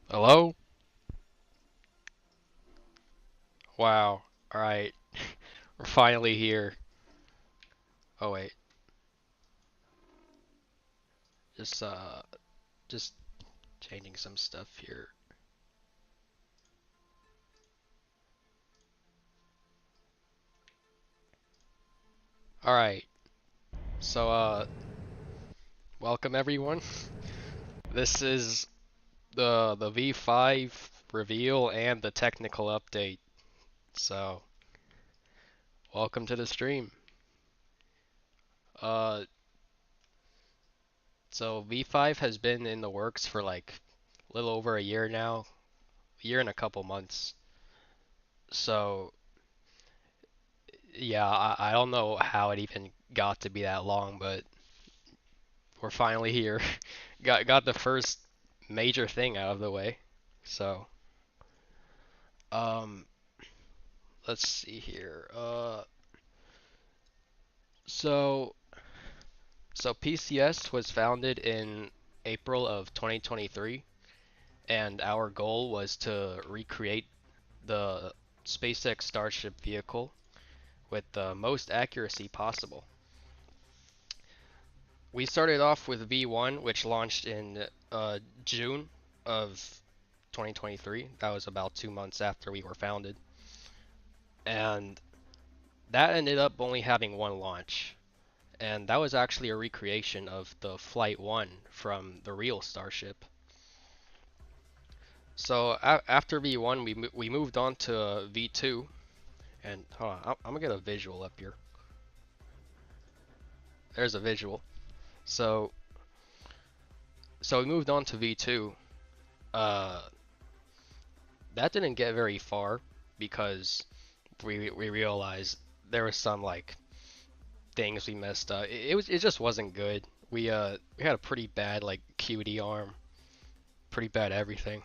Hello? Wow. Alright. We're finally here. Oh wait. Just just changing some stuff here. Alright. So welcome everyone. This is the V5 reveal and the technical update. So, welcome to the stream. Uh so V5 has been in the works for like a little over a year now. A year and a couple months. So, yeah, I don't know how it even got to be that long, but we're finally here. Got the first major thing out of the way. So, um, let's see here. So so PCS was founded in April of 2023, and our goal was to recreate the SpaceX Starship vehicle with the most accuracy possible. We started off with V1, which launched in June of 2023. That was about 2 months after we were founded. And that ended up only having one launch. And that was actually a recreation of the Flight 1 from the real Starship. So after V1, we moved on to V2. And hold on, I'm gonna get a visual up here. There's a visual. So so we moved on to V2. Uh, that didn't get very far because we realized there was some like things we messed up. It just wasn't good. We had a pretty bad like QD arm, pretty bad everything.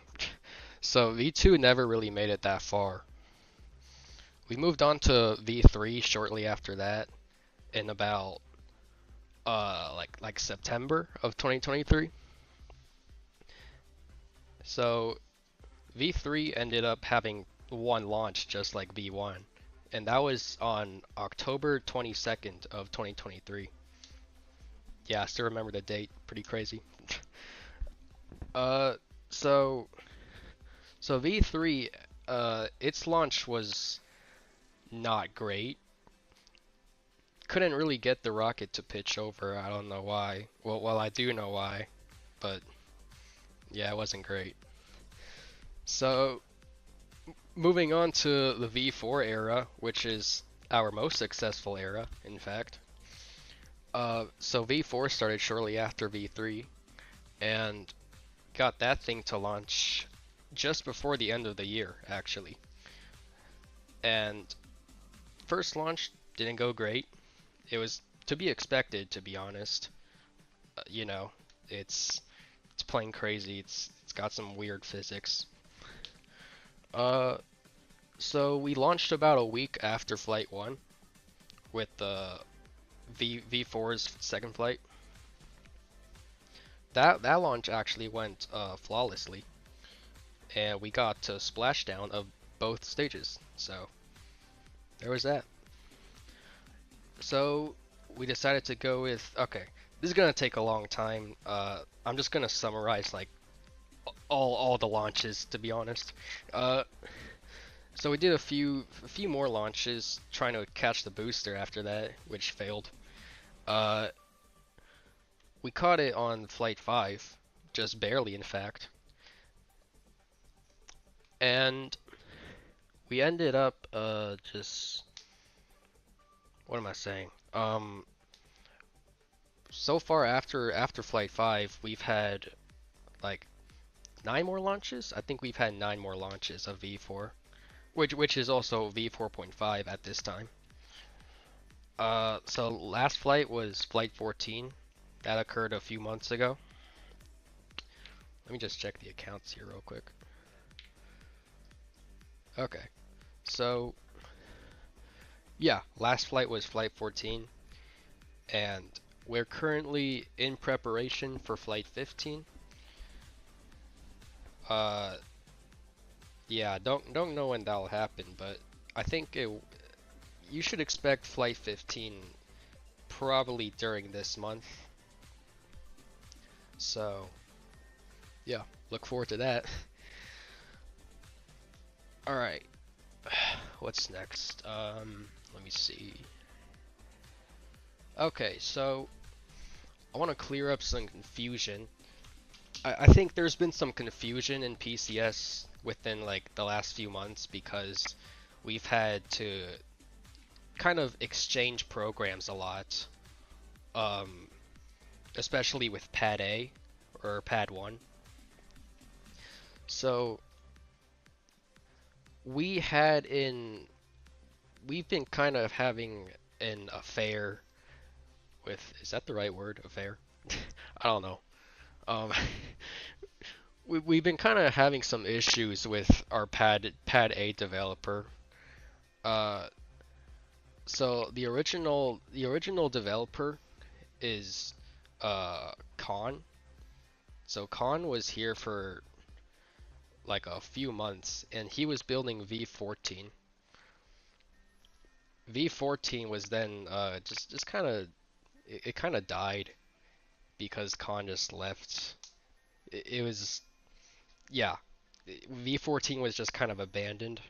So V2 never really made it that far. We moved on to V3 shortly after that in about like September of 2023. So V3 ended up having one launch just like V1, and that was on October 22nd of 2023. Yeah, I still remember the date. Pretty crazy. Uh, so so V3, its launch was not great. Couldn't really get the rocket to pitch over. I don't know why. Well, I do know why, but yeah, it wasn't great. So moving on to the V4 era, which is our most successful era, in fact. So V4 started shortly after V3 and got that thing to launch just before the end of the year, actually. And first launch didn't go great. It was to be expected, to be honest. You know, it's it's playing crazy. It's got some weird physics. Uh, so we launched about a week after Flight 1 with the V4's second flight. That launch actually went flawlessly, and we got to splashdown of both stages. So there was that. So we decided to go with okay. This is gonna take a long time. I'm just gonna summarize like all the launches to be honest. Uh, so we did a few more launches trying to catch the booster after that, which failed. Uh, we caught it on flight 5, just barely in fact, and we ended up just what am I saying? So far after flight 5, we've had like 9 more launches. I think we've had 9 more launches of V4, which is also V4.5 at this time. So last flight was flight 14. That occurred a few months ago. Let me just check the accounts here real quick. Okay. So yeah, last flight was flight 14, and we're currently in preparation for flight 15. Uh, yeah, don't know when that'll happen, but I think you should expect Flight 15 probably during this month. So, yeah, look forward to that. All right, what's next? Let me see. Okay, so I want to clear up some confusion. I think there's been some confusion in PCS within like the last few months because we've had to kind of exchange programs a lot, um, especially with Pad A or Pad 1. So we had in we've been kind of having an affair with, is that the right word? Affair? I don't know. Um, we've been kind of having some issues with our Pad A developer. Uh, so the original developer is Khan. So Khan was here for like a few months, and he was building V14. V14 was then just kind of it kind of died because Khan just left. It was, yeah, V14 was just kind of abandoned.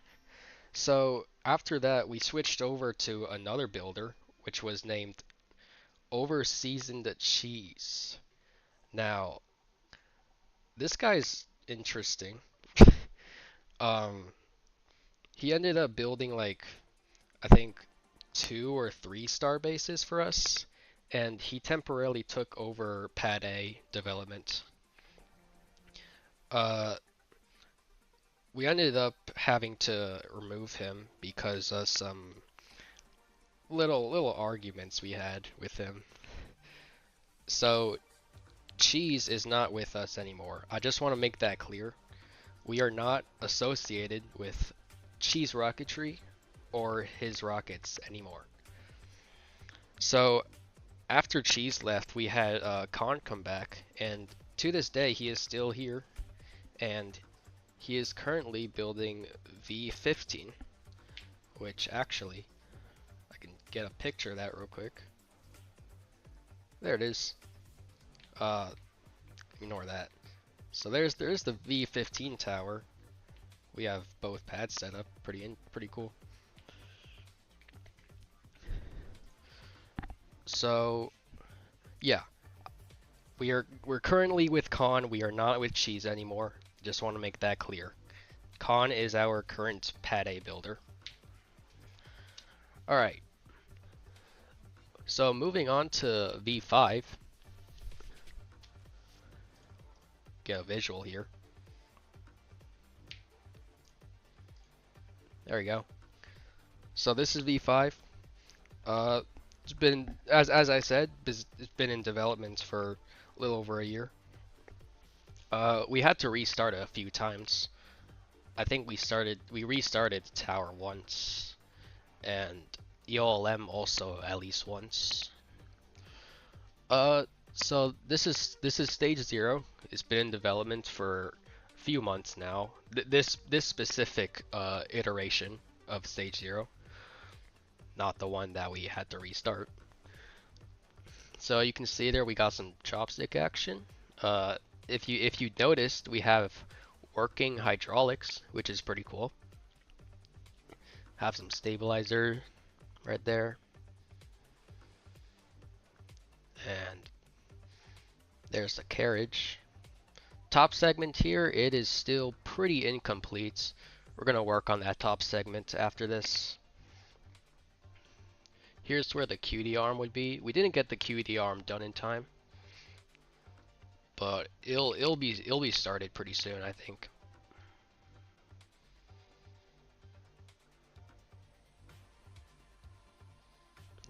So after that, we switched over to another builder, which was named Over Seasoned Cheese. Now, this guy's interesting. Um, he ended up building like, I think, 2 or 3 star bases for us, and he temporarily took over Pad A development. Uh, we ended up having to remove him because of some little arguments we had with him. So Cheese is not with us anymore. I just want to make that clear. We are not associated with Cheese Rocketry or his rockets anymore. So after Cheese left, we had Khan come back, and to this day he is still here, and he is currently building V15, which actually I can get a picture of that real quick. There it is. Uh, Ignore that. So there's the V15 tower. We have both pads set up. Pretty cool. So yeah, we're currently with Khan. We are not with Cheese anymore. Just want to make that clear. Khan is our current Pad A builder. All right. So moving on to V5. Get a visual here. There we go. So this is V5. It's been, as I said, it's been in development for a little over a year. We had to restart it a few times. I think we restarted Tower once, and EOLM also at least once. So this is stage 0. It's been in development for a few months now. This specific iteration of stage 0, not the one that we had to restart. So you can see there we got some chopstick action. If you noticed, we have working hydraulics, which is pretty cool. Have some stabilizer right there. And there's the carriage. Top segment here, it is still pretty incomplete. We're going to work on that top segment after this. Here's where the QD arm would be. We didn't get the QD arm done in time, but it'll be started pretty soon, I think.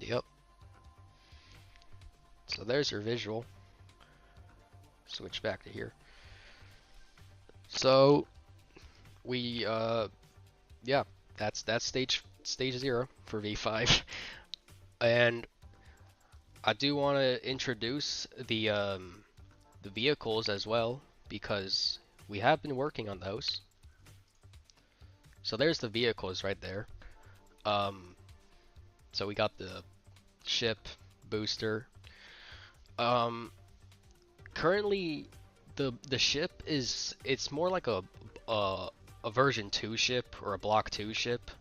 Yep. So there's your visual. Switch back to here. So we yeah, that's stage 0 for V5. And I do want to introduce the vehicles as well, because we have been working on those. So there's the vehicles right there. So we got the ship, booster. Um, Currently, the ship it's more like a version 2 ship or a block 2 ship.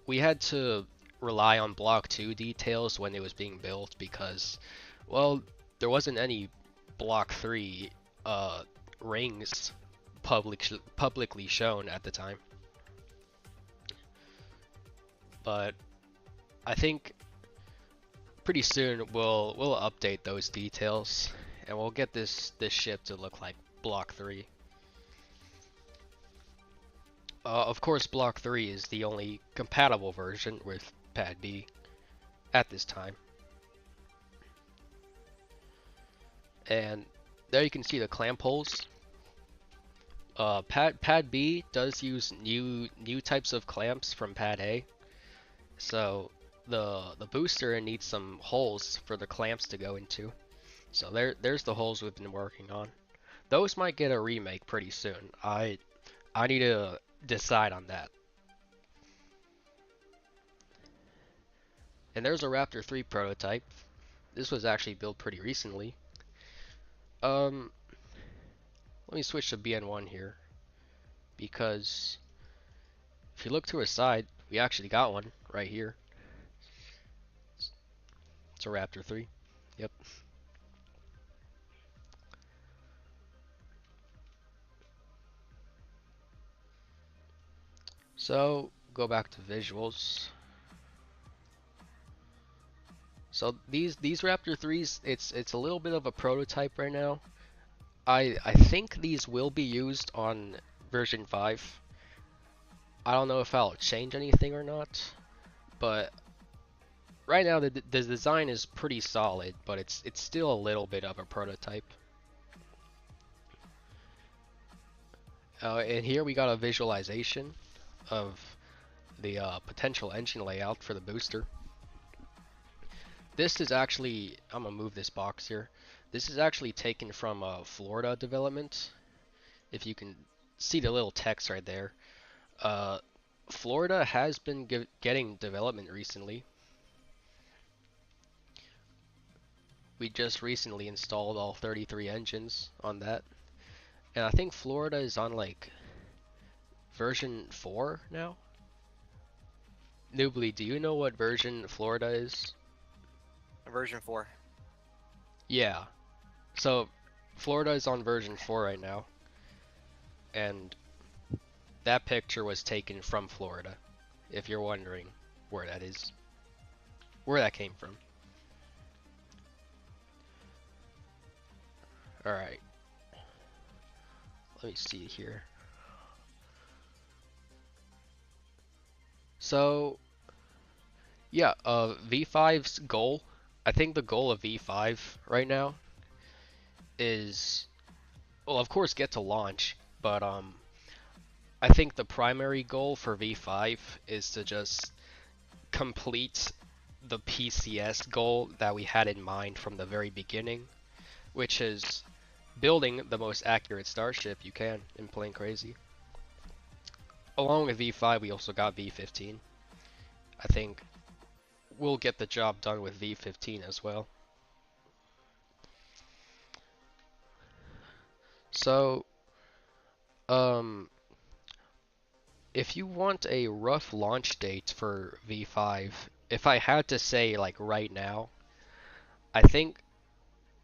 We had to rely on block 2 details when it was being built because, well, there wasn't any block 3 rings publicly shown at the time. But I think pretty soon we'll update those details and we'll get this ship to look like block 3. Of course, block 3 is the only compatible version with Pad B at this time. And there you can see the clamp holes. Pad B does use new types of clamps from Pad A, so the booster needs some holes for the clamps to go into. So there's the holes we've been working on. Those might get a remake pretty soon. I need to decide on that. And there's a Raptor 3 prototype. This was actually built pretty recently. Let me switch to BN1 here, because if you look to our side, we actually got one right here. It's a Raptor 3. Yep. So go back to visuals. So these Raptor 3s, it's a little bit of a prototype right now. I think these will be used on version 5. I don't know if I'll change anything or not, but right now the design is pretty solid, but it's still a little bit of a prototype. And here we got a visualization of the potential engine layout for the booster. This is actually, I'm gonna move this box here. This is actually taken from Florida development. If you can see the little text right there. Florida has been getting development recently. We just recently installed all 33 engines on that. And I think Florida is on like version 4 now. Noobly, do you know what version Florida is? Version 4. Yeah. So Florida is on version 4 right now. And that picture was taken from Florida, if you're wondering where that is. Where that came from. Alright. Let me see here. So, yeah, V5's goal, I think the goal of V5 right now is, well, of course, get to launch, but I think the primary goal for V5 is to just complete the PCS goal that we had in mind from the very beginning, which is building the most accurate Starship you can in Plane Crazy. Along with V5, we also got V15. I think we'll get the job done with V15 as well. So, if you want a rough launch date for V5, if I had to say like right now, I think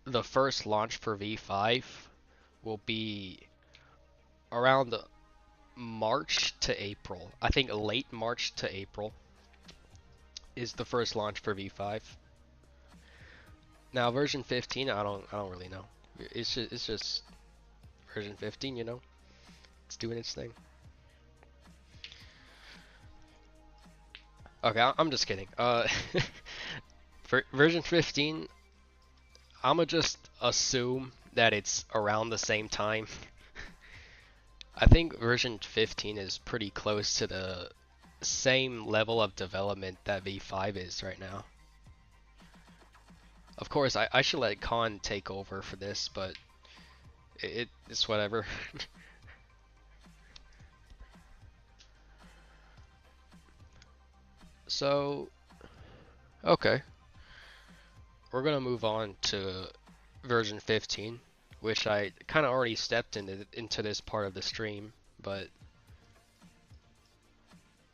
the first launch for V5 will be around March to April. I think late March to April is the first launch for V5. Now version 15, I don't really know. It's just version 15, you know. It's doing its thing. Okay, I'm just kidding. For version 15, I'ma just assume that it's around the same time. I think version 15 is pretty close to the same level of development that V5 is right now. Of course, I should let Khan take over for this, but it's whatever. So, okay, we're gonna move on to version 15, which I kind of already stepped into this part of the stream, but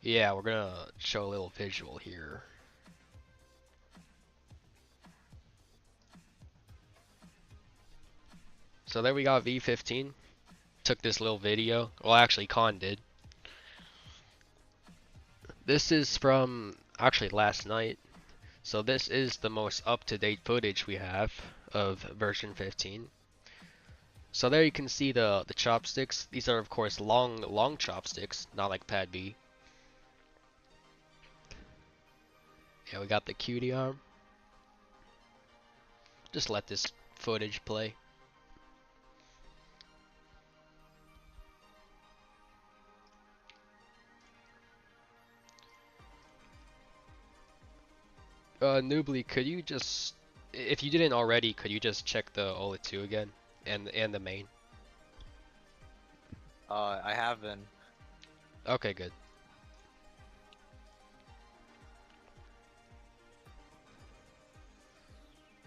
yeah, we're gonna show a little visual here. So there we got V15. Took this little video. Well, actually, Khan did. This is from actually last night. So this is the most up-to-date footage we have of version 15. So there you can see the chopsticks. These are of course long chopsticks, not like Pad B. Yeah, we got the cutie arm. Just let this footage play. Noobly, could you just, if you didn't already, could you just check the OLED 2 again, and the main? I have been. Okay, good.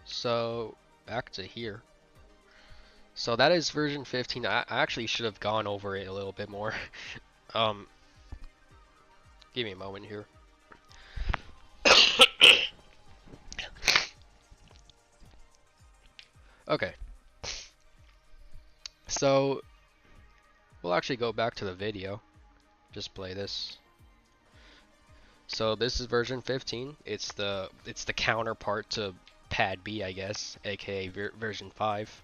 So back to here. So that is version 15. I actually should have gone over it a little bit more. Um, give me a moment here. Okay. So we'll actually go back to the video. Just play this. So this is version 15. It's the counterpart to Pad B, I guess, aka version 5.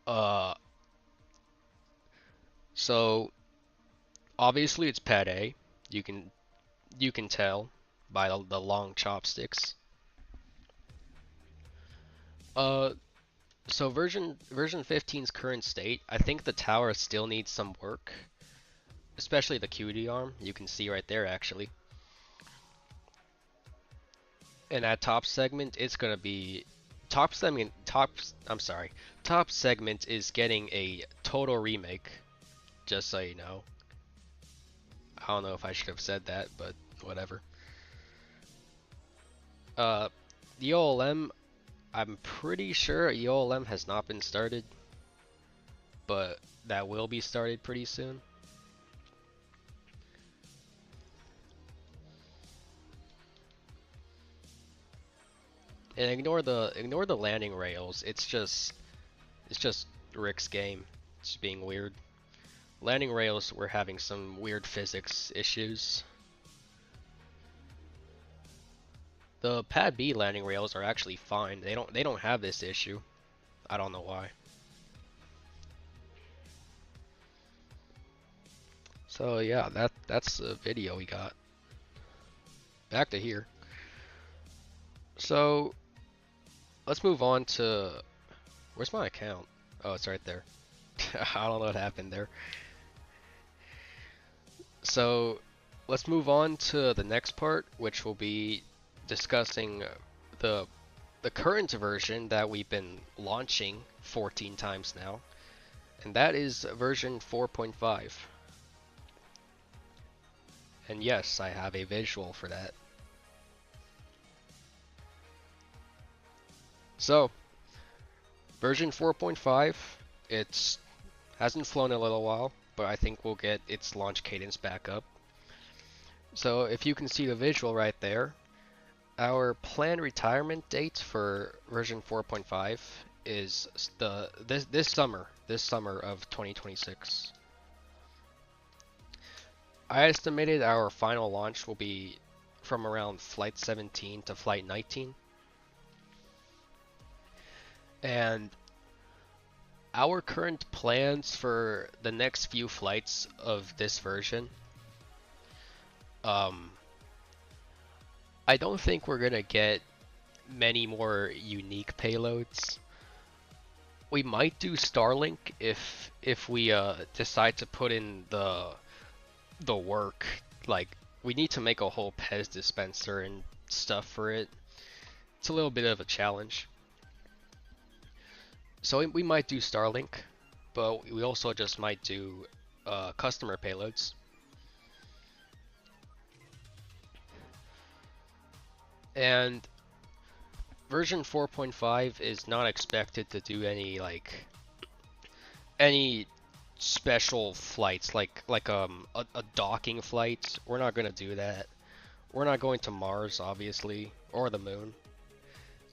Uh, so obviously it's Pad A. You can tell by the long chopsticks. Uh, so version 15's current state, I think the tower still needs some work, especially the QD arm. You can see right there actually. And that top segment, it's gonna be top segment is getting a total remake. Just so you know. I don't know if I should have said that, but whatever. Uh, the OLM, I'm pretty sure EOLM has not been started, but that will be started pretty soon. And ignore the landing rails. It's just Rick's game. It's being weird. Landing rails, we're having some weird physics issues. The Pad B landing rails are actually fine. They don't have this issue. I don't know why. So yeah, that's the video we got. Back to here. So let's move on to, where's my account? Oh, it's right there. I don't know what happened there. So let's move on to the next part, which will be discussing the current version that we've been launching 14 times now, and that is version 4.5. And yes, I have a visual for that. So, version 4.5, it's hasn't flown in a little while, but I think we'll get its launch cadence back up. So if you can see the visual right there, our planned retirement date for version 4.5 is this summer of 2026. I estimated our final launch will be from around flight 17 to flight 19. And our current plans for the next few flights of this version, I don't think we're gonna get many more unique payloads. We might do Starlink if we decide to put in the work. Like, we need to make a whole Pez dispenser and stuff for it. It's a little bit of a challenge. So we might do Starlink, but we also just might do customer payloads. And version 4.5 is not expected to do any special flights like a docking flight. We're not gonna do that. We're not going to Mars, obviously, or the moon.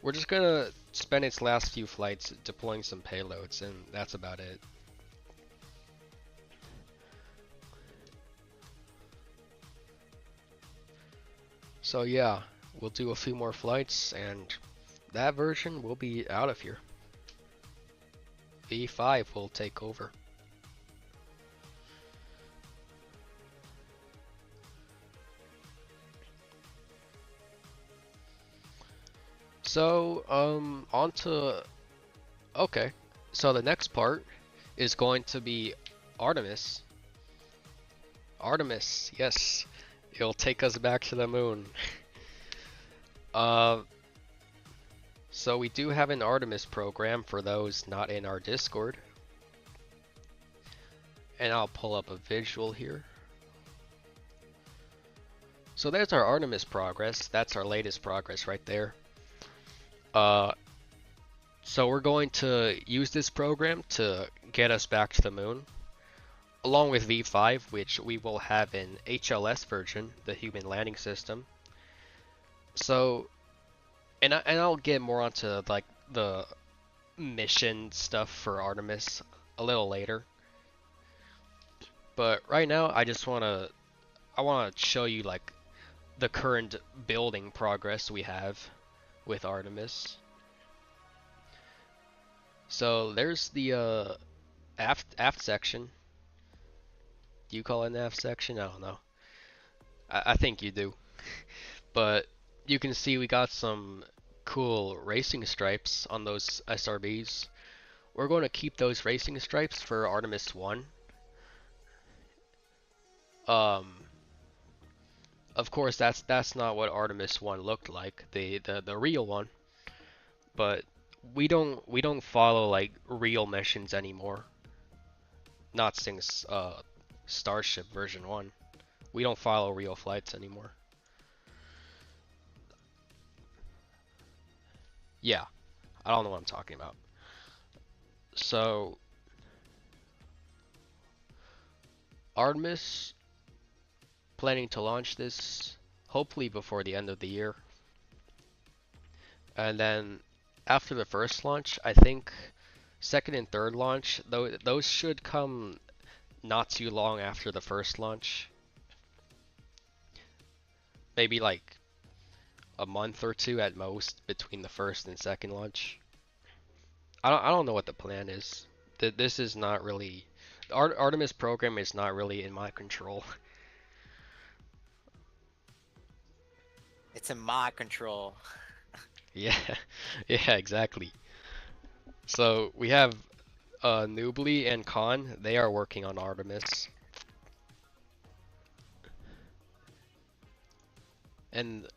We're just gonna spend its last few flights deploying some payloads, and that's about it. So yeah, we'll do a few more flights, and that version will be out of here. V5 will take over. So, on to, okay. So the next part is going to be Artemis. Artemis, yes. It'll take us back to the moon. Uh, so we do have an Artemis program for those not in our Discord. And I'll pull up a visual here. So there's our Artemis progress. That's our latest progress right there. So we're going to use this program to get us back to the moon, along with V5, which we will have in HLS version, the Human Landing System. So, and I'll get more onto like the mission stuff for Artemis a little later. But right now, I wanna show you like the current building progress we have with Artemis. So there's the aft section. Do you call it an aft section? I don't know. I think you do. But you can see we got some cool racing stripes on those SRBs. We're going to keep those racing stripes for Artemis 1. Um, of course, that's not what Artemis 1 looked like, the real one. But we don't follow like real missions anymore. Not since Starship version 1. We don't follow real flights anymore. Yeah, I don't know what I'm talking about. So Artemis planning to launch this hopefully before the end of the year. And then after the first launch, I think second and third launch, those should come not too long after the first launch. Maybe like a month or two at most between the first and second launch. I don't know what the plan is. This is not really the Artemis program is not really in my control. It's in my control. Yeah, yeah, exactly. So we have Nubly and Khan. They are working on Artemis, and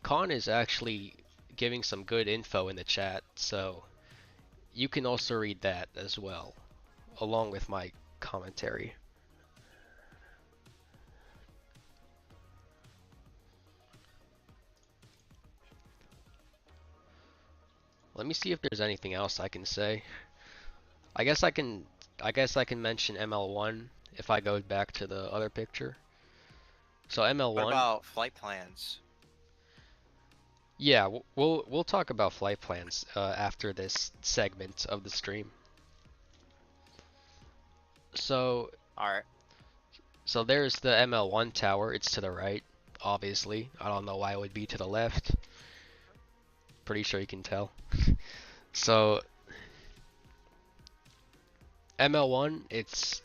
Khan is actually giving some good info in the chat. So you can also read that as well, along with my commentary. Let me see if there's anything else I can say. I guess I can mention ML1 if I go back to the other picture. So What ML1, about flight plans? yeah, we'll talk about flight plans after this segment of the stream. So Alright. so there's the ML1 tower. It's to the right, obviously. I don't know why it would be to the left. Pretty sure you can tell. So ML1, it's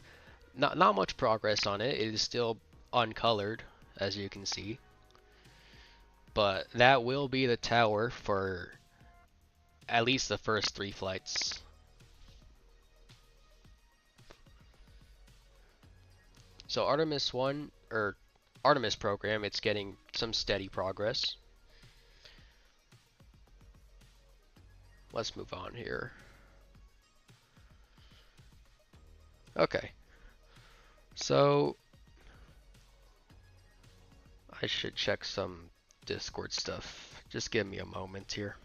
not much progress on it. It is still uncolored, as you can see. But that will be the tower for at least the first 3 flights. So Artemis 1, or Artemis program, it's getting some steady progress. let's move on here. Okay, so I should check some Discord stuff. Just give me a moment here.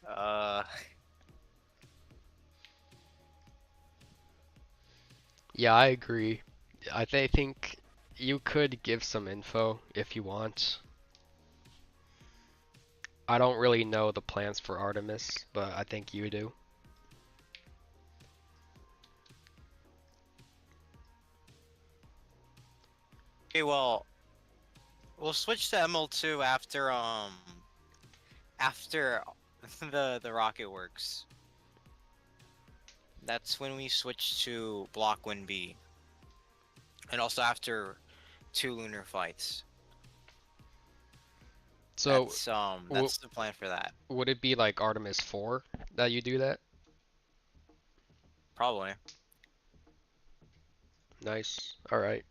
Uh, Yeah, I agree. I think you could give some info if you want. I don't really know the plans for Artemis, but I think you do. okay, well, we'll switch to ML2 after the rocket works. That's when we switch to Block 1B. And also after 2 lunar fights. So, That's the plan for that. would it be like Artemis 4 that you do that? Probably. Nice. All right.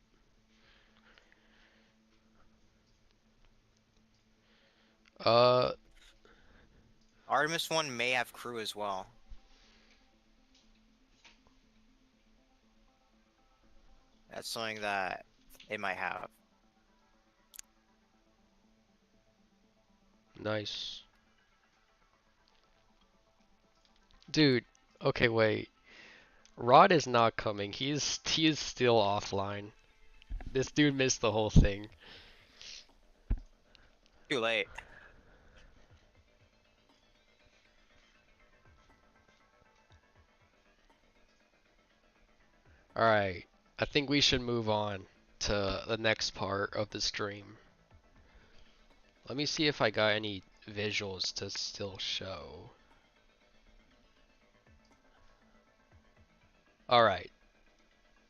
Uh, Artemis 1 may have crew as well. That's something that it might have. nice. Dude, okay, wait. Rod is not coming. He is still offline. This dude missed the whole thing. Too late. All right. I think we should move on to the next part of the stream. Let me see if I got any visuals to still show. All right.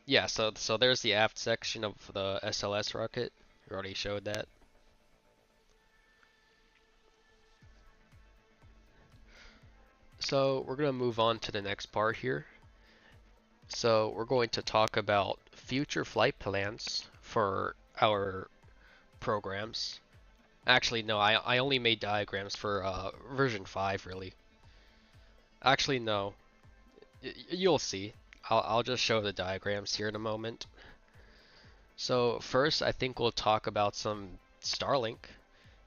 Yeah, so there's the aft section of the SLS rocket. You already showed that. So we're gonna move on to the next part here. So we're going to talk about future flight plans for our programs. Actually, no, I only made diagrams for version 5, really. Actually, no. You'll see. I'll just show the diagrams here in a moment. So first, I think we'll talk about some Starlink.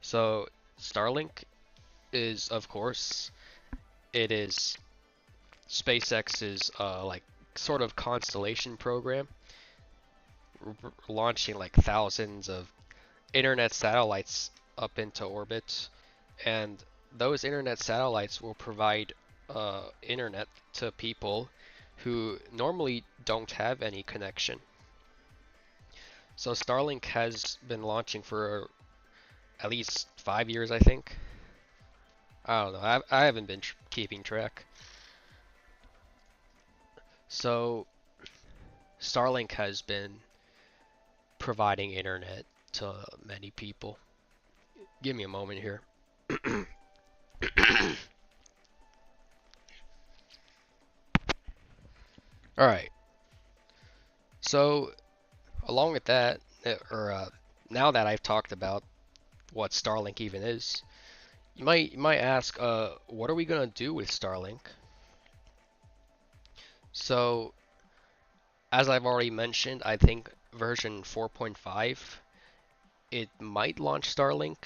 So Starlink is, of course, it is SpaceX's like sort of constellation program, launching like thousands of internet satellites up into orbit, and those internet satellites will provide internet to people who normally don't have any connection. So Starlink has been launching for at least 5 years, I think. I don't know. I haven't been keeping track. So Starlink has been providing internet to many people. Give me a moment here. All right. So along with that, now that I've talked about what Starlink even is, you might ask, what are we gonna do with Starlink? So as I've already mentioned, I think version 4.5 it might launch Starlink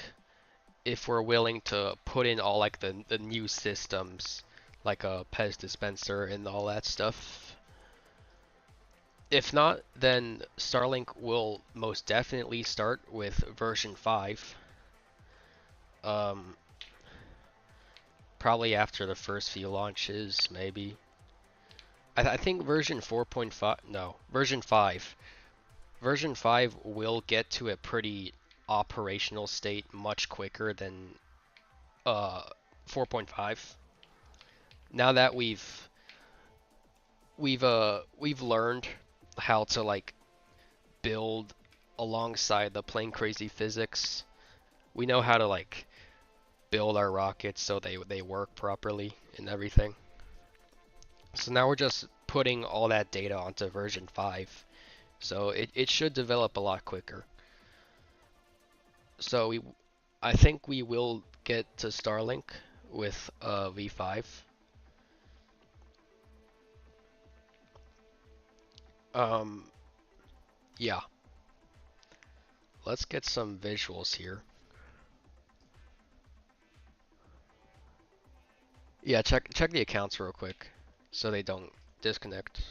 if we're willing to put in all like the new systems, like a Pez dispenser and all that stuff. If not, then Starlink will most definitely start with version 5. Um, Probably after the first few launches, maybe. I think version 4.5, no, version 5. Version 5 will get to a pretty operational state much quicker than uh 4.5. Now that we've learned how to like build alongside the plane crazy physics, we know how to like build our rockets so they work properly and everything. So now we're just putting all that data onto version 5. So it should develop a lot quicker. So I think we will get to Starlink with V5. Um, yeah, let's get some visuals here. Yeah, check the accounts real quick so they don't disconnect.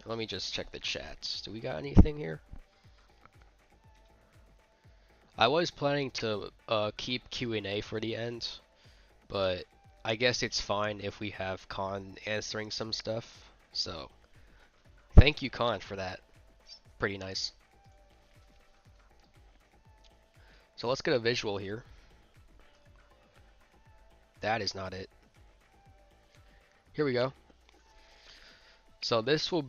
Let me just check the chats. Do we got anything here? I was planning to keep Q&A for the end, but I guess it's fine if we have Khan answering some stuff. So, thank you, Khan, for that. Pretty nice. So let's get a visual here. That is not it. Here we go. So this will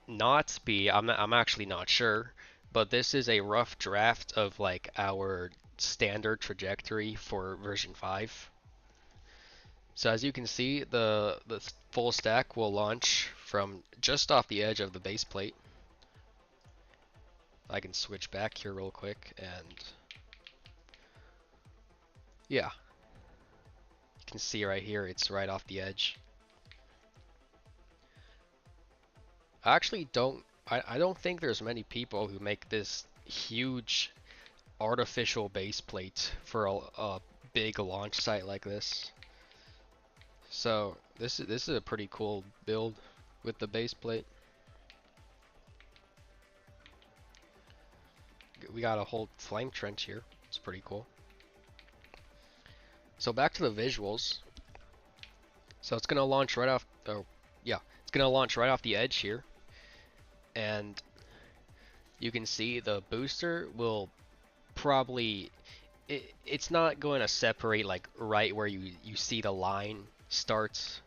not be, I'm actually not sure, but this is a rough draft of like our standard trajectory for version 5. So as you can see, the full stack will launch from just off the edge of the base plate. I can switch back here real quick, and yeah, you can see right here it's right off the edge. I don't think there's many people who make this huge artificial base plate for a big launch site like this. So this is a pretty cool build with the base plate. We got a whole flame trench here. It's pretty cool. So back to the visuals. So it's gonna launch right off. Oh yeah, it's gonna launch right off the edge here, and you can see the booster will probably. It's not going to separate like right where you see the line starts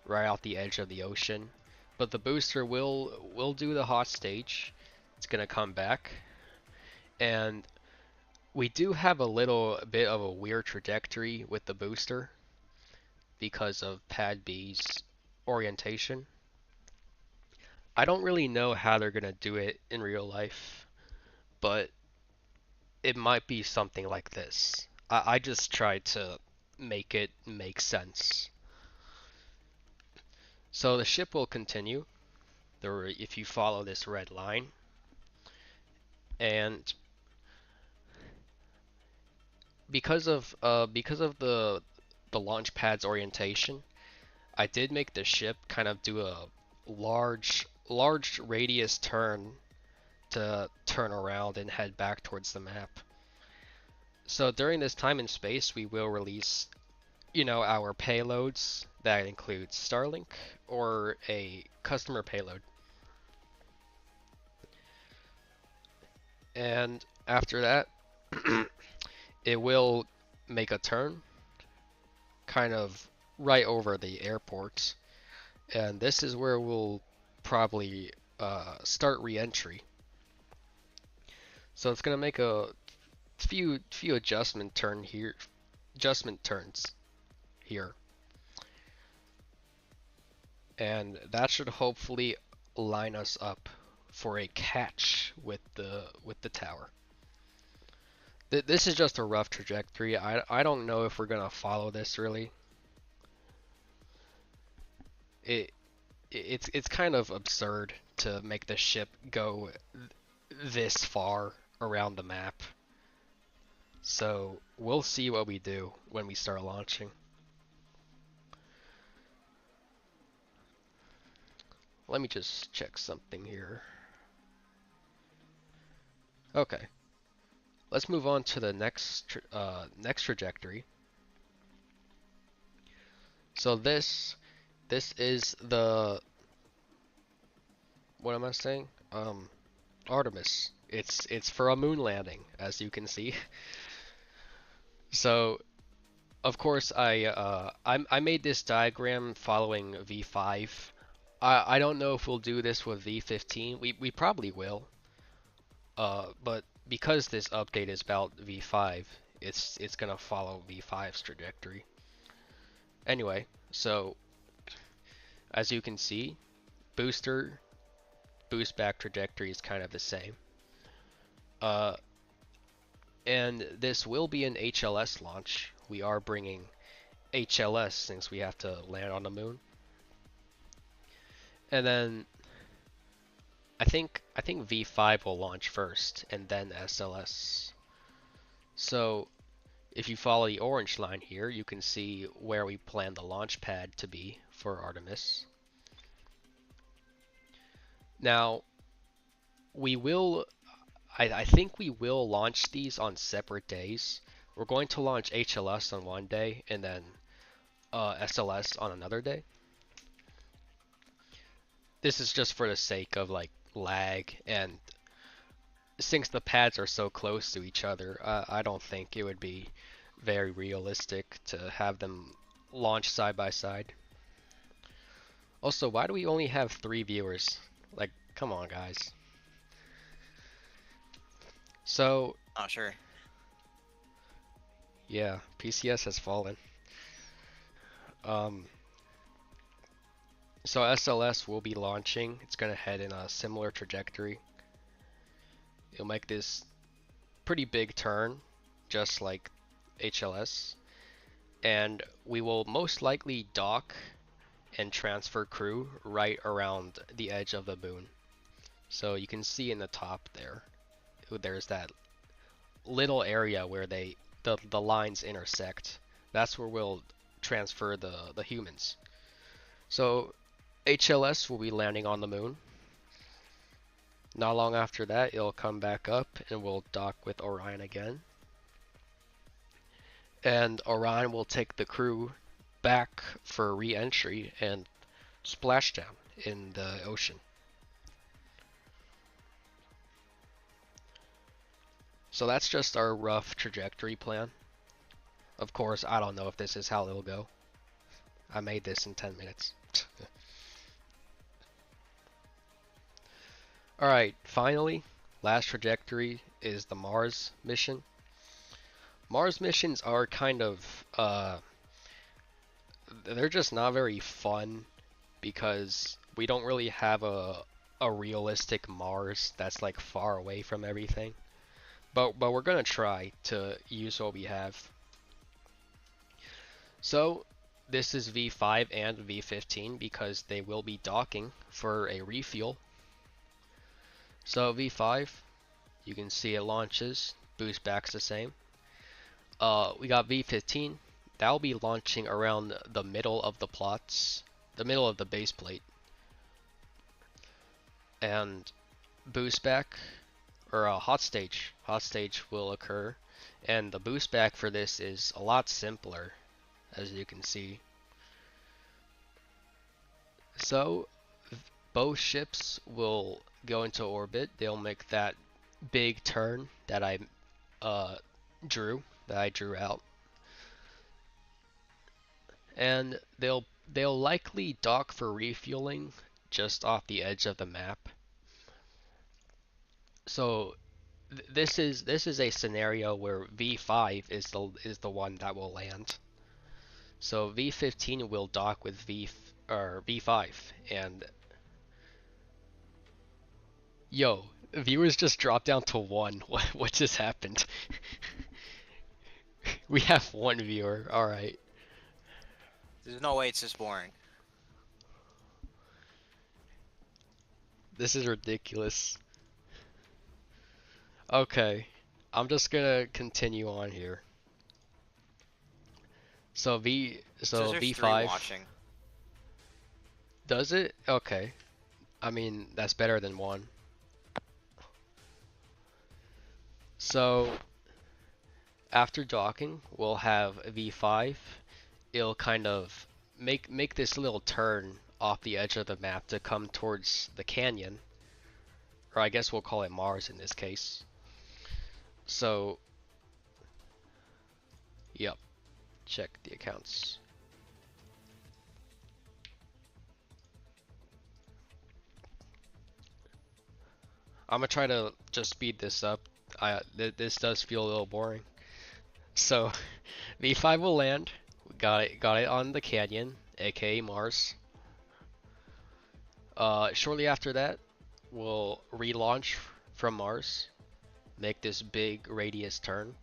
right off the edge of the ocean, but the booster will do the hot stage. It's gonna come back, and we do have a little bit of a weird trajectory with the booster because of Pad B's orientation. I don't really know how they're gonna do it in real life, but it might be something like this. I just tried to make it make sense. So the ship will continue if you follow this red line, and because of the launch pad's orientation, I did make the ship kind of do a large radius turn to turn around and head back towards the map. So during this time and space, we will release, our payloads that includes Starlink or a customer payload. And after that, it will make a turn kind of right over the airport. And this is where we'll probably start re-entry. So it's gonna make a few adjustment turns here, and that should hopefully line us up for a catch with the tower. This is just a rough trajectory. I don't know if we're gonna follow this really. It's kind of absurd to make the ship go this far around the map. So we'll see what we do when we start launching. Let me just check something here. Okay, let's move on to the next trajectory. So this is the, what am I saying? Artemis. It's for a moon landing, as you can see. So Of course, I made this diagram following V5. I don't know if we'll do this with V15. We probably will. But because this update is about V5, it's gonna follow V5's trajectory. Anyway, so as you can see, booster boost back trajectory is kind of the same. Uh, and this will be an HLS launch. We are bringing HLS since we have to land on the moon. And then I think V5 will launch first and then SLS. So if you follow the orange line here, you can see where we plan the launch pad to be for Artemis. Now, we will, I think we will launch these on separate days. We're going to launch HLS on one day and then SLS on another day. This is just for the sake of like lag, and since the pads are so close to each other, I don't think it would be very realistic to have them launch side by side. Also, why do we only have 3 viewers? Like, come on, guys. So, Not sure. yeah, PCS has fallen. Um, so SLS will be launching. It's gonna head in a similar trajectory. It'll make this pretty big turn, just like HLS, and we will most likely dock and transfer crew right around the edge of the moon. So you can see in the top there, there's that little area where the lines intersect. That's where we'll transfer the humans. So HLS will be landing on the moon. Not long after that, it'll come back up and we'll dock with Orion again. And Orion will take the crew back for re-entry and splashdown in the ocean. So that's just our rough trajectory plan. Of course, I don't know if this is how it'll go. I made this in 10 minutes. Alright, finally, last trajectory is the Mars mission. Mars missions are kind of, they're just not very fun because we don't really have a realistic Mars that's like far away from everything. But we're gonna try to use what we have. So this is V5 and V15 because they will be docking for a refuel. So V5, you can see it launches, boost back's the same. We got V15, that'll be launching around the middle of the plots, the middle of the base plate. And boost back, or hot stage will occur. And the boost back for this is a lot simpler, as you can see. So both ships will go into orbit. They'll make that big turn that I drew out, and they'll likely dock for refueling just off the edge of the map. So this is a scenario where V5 is the one that will land. So V15 will dock with V5, and yo, viewers just dropped down to 1. What just happened? We have 1 viewer. All right. There's no way it's this boring. This is ridiculous. Okay, I'm just gonna continue on here. So So there's 3 V5, watching. does it? Okay. I mean, that's better than 1. So after docking, we'll have V5. It'll kind of make this little turn off the edge of the map to come towards the canyon, or I guess we'll call it Mars in this case. So, yep. check the accounts. I'm gonna try to just speed this up. This does feel a little boring. So V5 will land. We got it on the canyon, aka Mars. Shortly after that, we'll relaunch from Mars, make this big radius turn,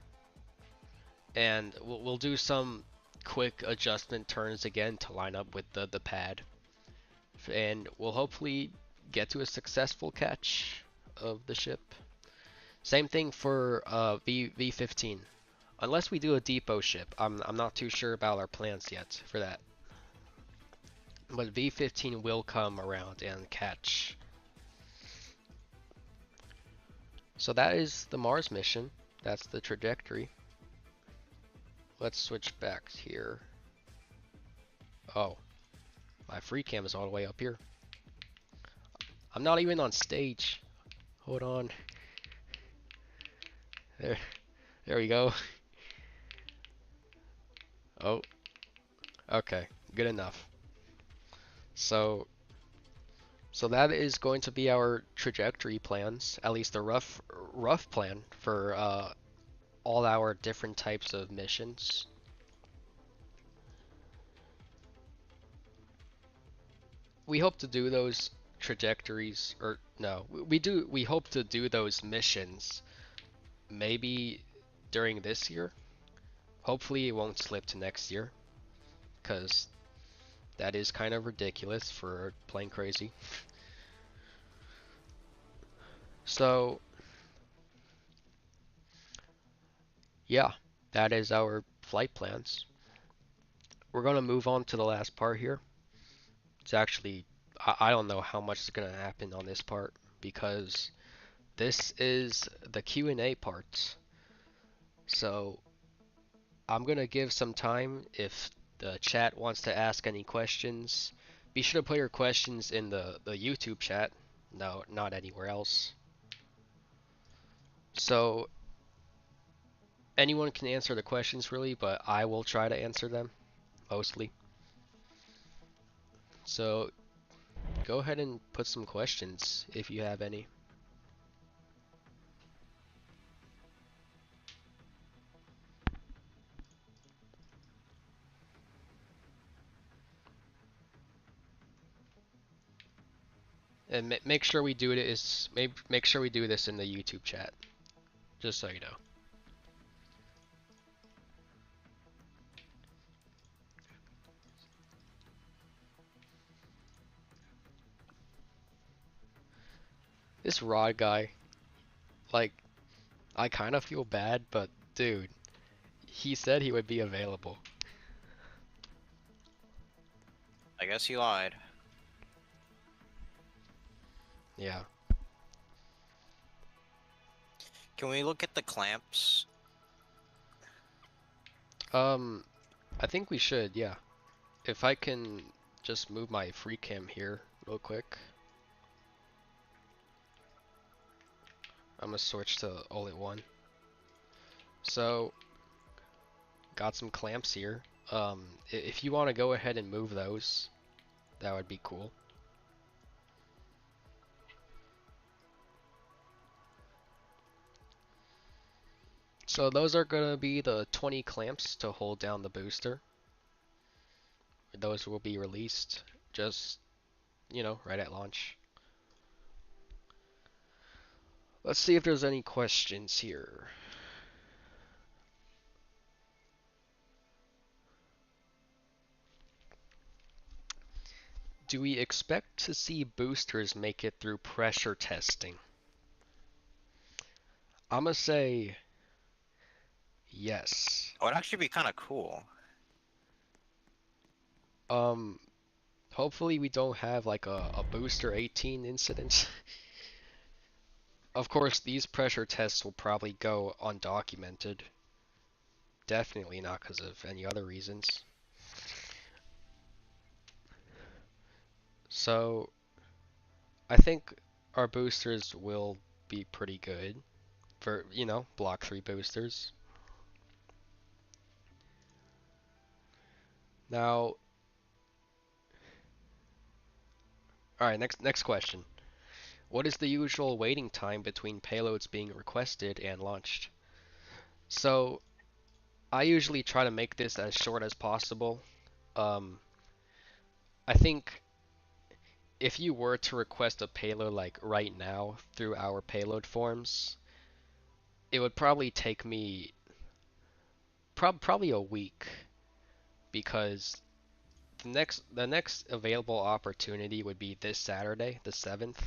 and we'll do some quick adjustment turns again to line up with the pad, and we'll hopefully get to a successful catch of the ship. Same thing for V15. Unless we do a depot ship, I'm not too sure about our plans yet for that. But V15 will come around and catch. So that is the Mars mission. That's the trajectory. Let's switch back here. Oh, my free cam is all the way up here. I'm not even on stage. Hold on. There we go. Oh, okay, good enough. So, so that is going to be our trajectory plans, at least a rough plan for all our different types of missions. We hope to do those trajectories, or no, we hope to do those missions maybe during this year. Hopefully it won't slip to next year, because that is kind of ridiculous for playing crazy. So, yeah, that is our flight plans. We're going to move on to the last part here. It's actually, I don't know how much is going to happen on this part, because this is the Q&A part. So, I'm going to give some time if the chat wants to ask any questions. Be sure to put your questions in the YouTube chat. No, not anywhere else. So anyone can answer the questions really, but I will try to answer them mostly. So go ahead and put some questions if you have any. And make sure we do it is make sure we do this in the YouTube chat, just so you know. This Rod guy, like, I kind of feel bad, but dude, he said he would be available. I guess he lied. Yeah. Can we look at the clamps? Um, I think we should, yeah. If I can just move my free cam here real quick. I'm gonna switch to all at one. So, got some clamps here. If you want to go ahead and move those, that would be cool. So those are gonna be the 20 clamps to hold down the booster. Those will be released just, right at launch. Let's see if there's any questions here. Do we expect to see boosters make it through pressure testing? I'm gonna say yes. Oh, it'd actually be kind of cool. Um, Hopefully we don't have like a booster 18 incident. Of course, these pressure tests will probably go undocumented. Definitely not because of any other reasons. So, I think our boosters will be pretty good for, Block 3 boosters. Now, all right, next question. What is the usual waiting time between payloads being requested and launched? So, I usually try to make this as short as possible. Um, I think if you were to request a payload like right now through our payload forms, it would probably take me probably a week because the next available opportunity would be this Saturday, the 7th.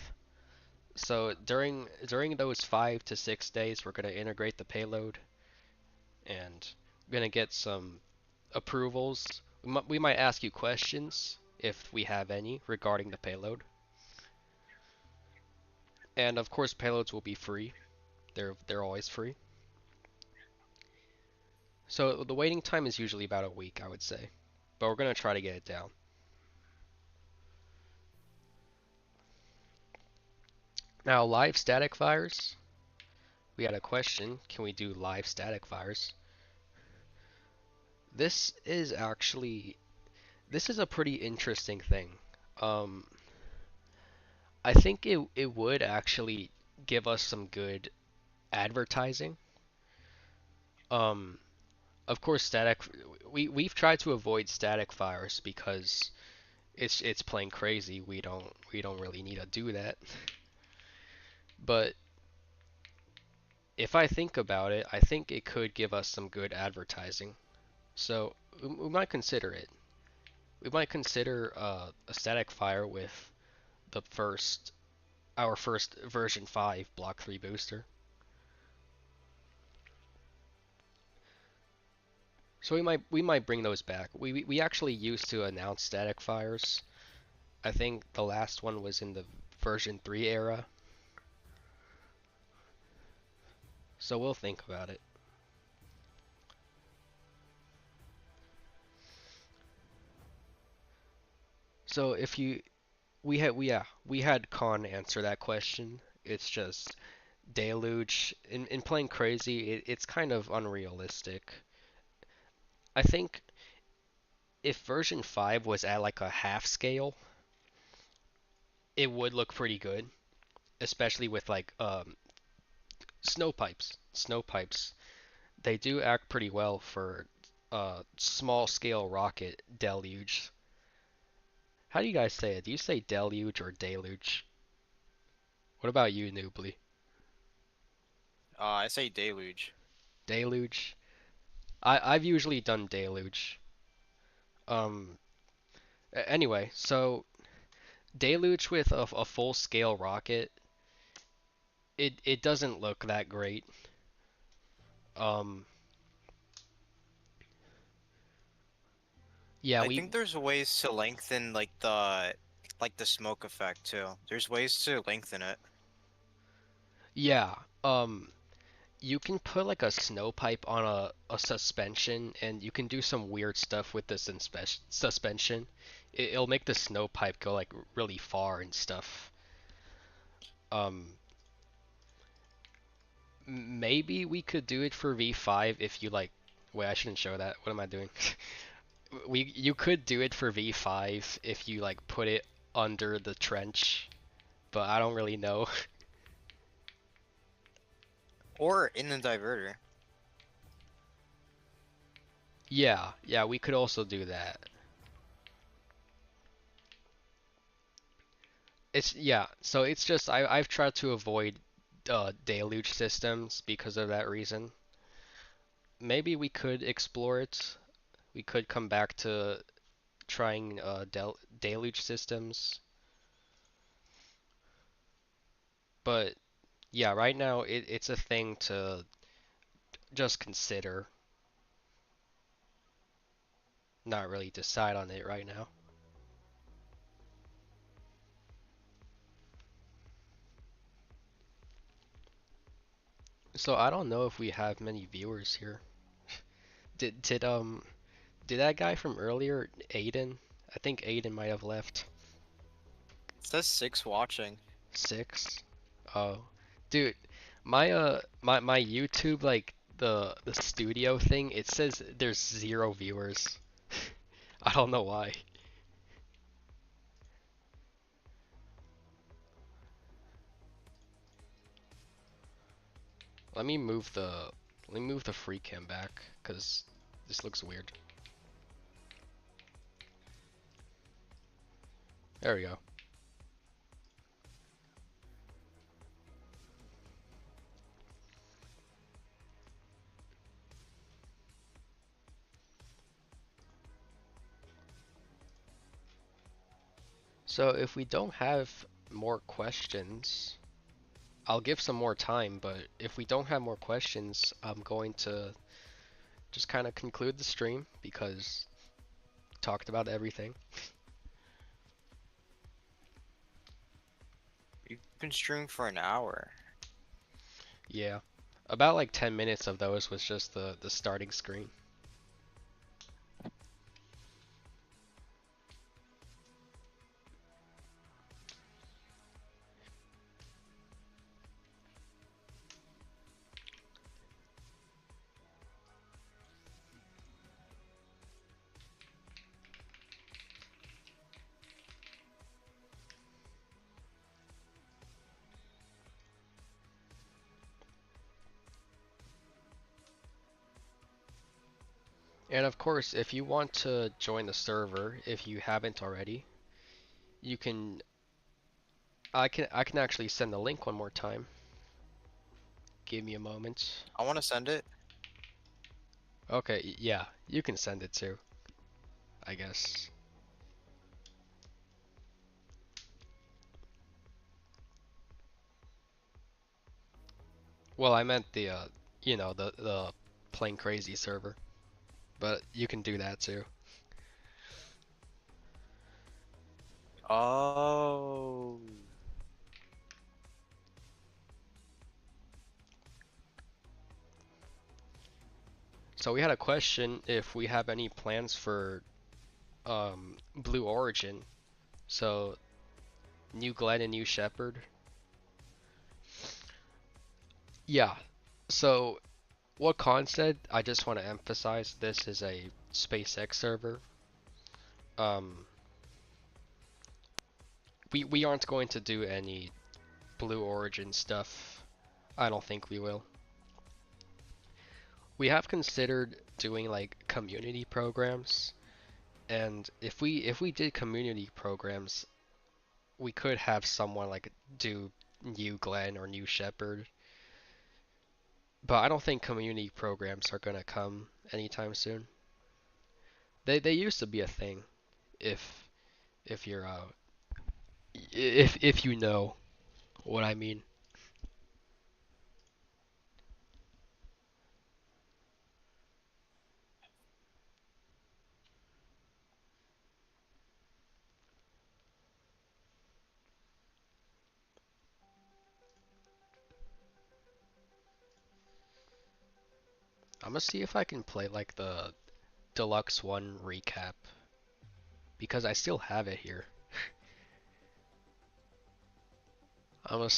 So during those 5 to 6 days, we're gonna integrate the payload and we're gonna get some approvals. We might ask you questions if we have any regarding the payload, and of course payloads will be free. They're always free. So the waiting time is usually about a week, I would say, but we're gonna try to get it down. Now live static fires. We had a question. Can we do live static fires? This is actually this is a pretty interesting thing. Um, I think it would actually give us some good advertising. Um, of course, static. We've tried to avoid static fires because it's playing crazy. We don't really need to do that. But if I think about it, I think it could give us some good advertising. So we might consider it. We might consider a static fire with the first our first version 5 block 3 booster. So we might bring those back. We actually used to announce static fires. I think the last one was in the version 3 era. So we'll think about it. So if you we had Khan answer that question. It's just Deluge in playing crazy, it's kind of unrealistic. I think if version 5 was at like a half scale, it would look pretty good, especially with like snow pipes. Snow pipes. They do act pretty well for small scale rocket deluge. How do you guys say it? Do you say deluge or deluge? What about you, Noobly? I say deluge. Deluge? I've usually done deluge. Um. Anyway, so deluge with a full scale rocket, it doesn't look that great. Um. Yeah, I we think there's ways to lengthen like the smoke effect too. There's ways to lengthen it. yeah. You can put like a snow pipe on a suspension, and you can do some weird stuff with this suspension. It'll make the snow pipe go like really far and stuff. Um, maybe we could do it for V5 if you like. Wait, I shouldn't show that. What am I doing? You could do it for V5 if you like put it under the trench, but I don't really know. Or in the diverter. Yeah, we could also do that. So it's just I've tried to avoid deluge systems because of that reason. Maybe we could explore it. We could come back to trying deluge systems. But yeah, right now it's a thing to just consider, not really decide on it right now. So I don't know if we have many viewers here. Did that guy from earlier, Aiden? I think Aiden might have left. It says 6 watching. 6? Oh, dude, my YouTube like the studio thing, it says there's 0 viewers. I don't know why. Let me move the let me move the free cam back, cause this looks weird. There we go. So if we don't have more questions, I'll give some more time, but if we don't have more questions, I'm going to just kind of conclude the stream because talked about everything. You've been streaming for an hour. Yeah. About like 10 minutes of those was just the starting screen. And of course, if you want to join the server, if you haven't already, you can I can actually send the link one more time. Give me a moment. I want to send it. Okay, yeah, you can send it too, I guess. Well, I meant the plain crazy server, but you can do that too. Oh. So we had a question if we have any plans for Blue Origin. So New Glenn and New Shepard. Yeah. So what Khan said, I just want to emphasize this is a SpaceX server. Um, we aren't going to do any Blue Origin stuff. I don't think we will. We have considered doing like community programs, and if we did community programs, we could have someone like do New Glenn or New Shepard. But I don't think community programs are gonna come anytime soon. They used to be a thing, if if you're if you know what I mean. I'm gonna see if I can play like the Deluxe One recap because I still have it here. I'm gonna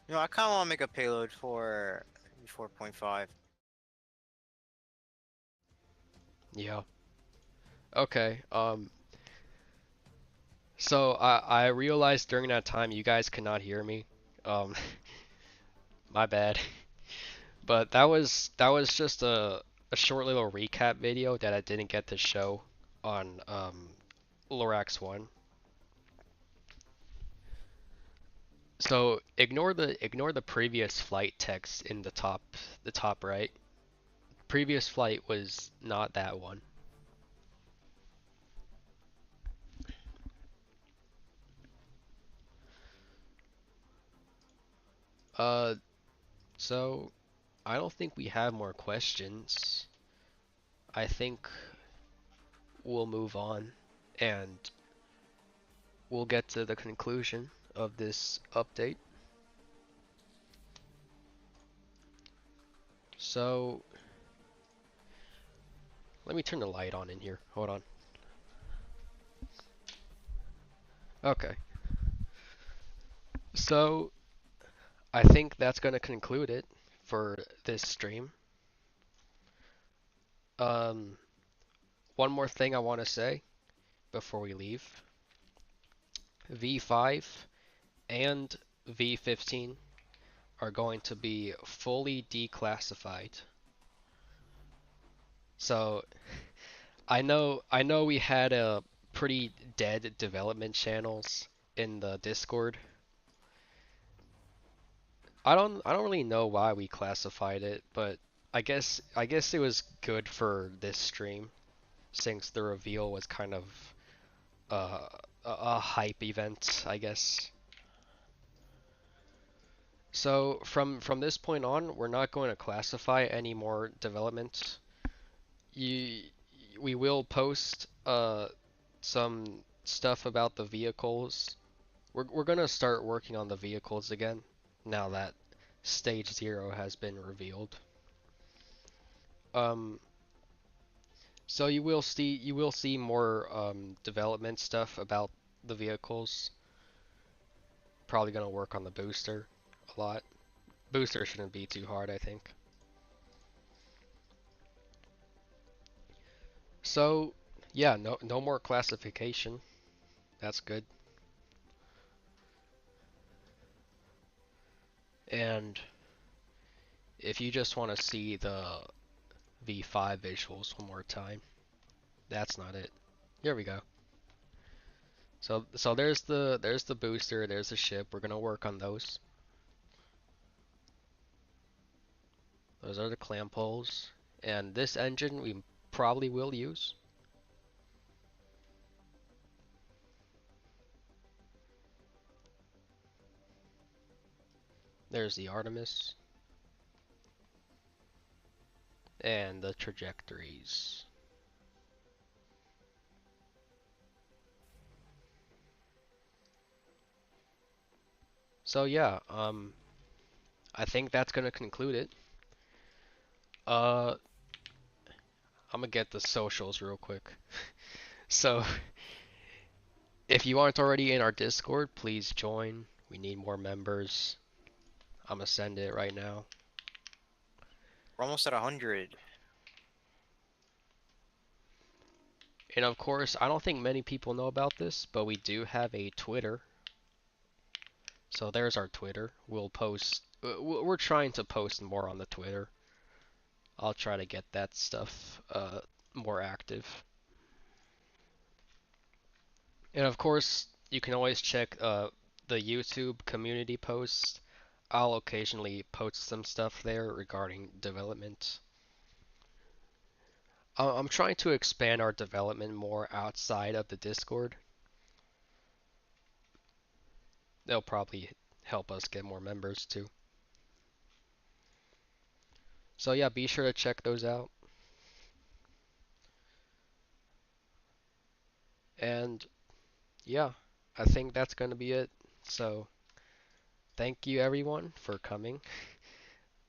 You know, I kind of want to make a payload for 4.5. Yeah. Okay. So I realized during that time you guys could not hear me. Um, my bad. But that was just a short little recap video that I didn't get to show on Lorax 1. So ignore the previous flight text in the top right. Previous flight was not that one. Uh so I don't think we have more questions. I think we'll move on and we'll get to the conclusion of this update. So let me turn the light on in here. Hold on. Okay. So I think that's going to conclude it for this stream. Um, one more thing I want to say before we leave. V5 and V15 are going to be fully declassified. So I know we had a pretty dead development channels in the Discord. I don't really know why we classified it, but I guess it was good for this stream since the reveal was kind of uh, a hype event, I guess. So from this point on, we're not going to classify any more development. You, we will post some stuff about the vehicles. We're gonna start working on the vehicles again now that Stage Zero has been revealed. Um, so you will see more development stuff about the vehicles. Probably gonna work on the booster a lot. Booster shouldn't be too hard, I think. So, yeah, no more classification. That's good. And if you just want to see the V5 visuals one more time, that's not it. Here we go. So there's the booster, there's the ship. We're gonna work on those. Those are the clamp holes. And this engine we probably will use. There's the Artemis and the trajectories. So yeah, I think that's gonna conclude it. Uh, I'm gonna get the socials real quick. So if you aren't already in our Discord, please join. We need more members. I'm gonna send it right now. We're almost at 100. And of course, I don't think many people know about this, but we do have a Twitter. So there's our Twitter. We'll post. We're trying to post more on the Twitter. I'll try to get that stuff more active. And of course, you can always check the YouTube community posts. I'll occasionally post some stuff there regarding development. I'm trying to expand our development more outside of the Discord. They'll probably help us get more members too. So yeah, be sure to check those out. And yeah, I think that's going to be it. So thank you everyone for coming.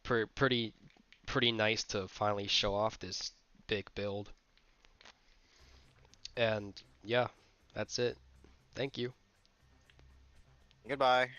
Pretty nice to finally show off this big build. And yeah, that's it. Thank you. Goodbye.